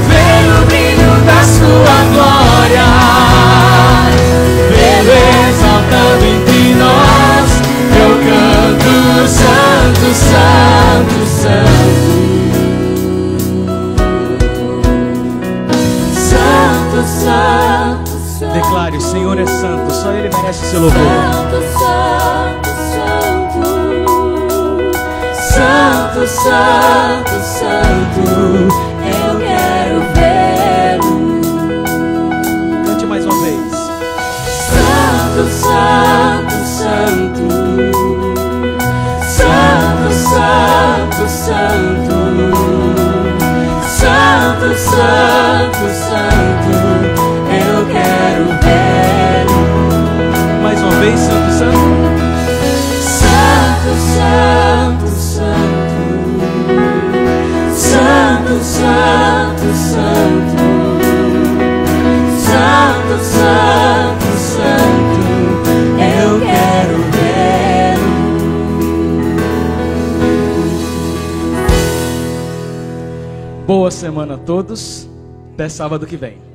ver o brilho da sua glória, vê-lo exaltado entre nós. Eu canto santo, santo, santo, santo, santo. Declare, o Senhor é santo, só Ele merece seu louvor. Santo, santo, santo, santo, eu quero vê-lo. Cante mais uma vez. Santo, santo, santo, santo, santo, santo. Boa semana a todos. Até sábado que vem.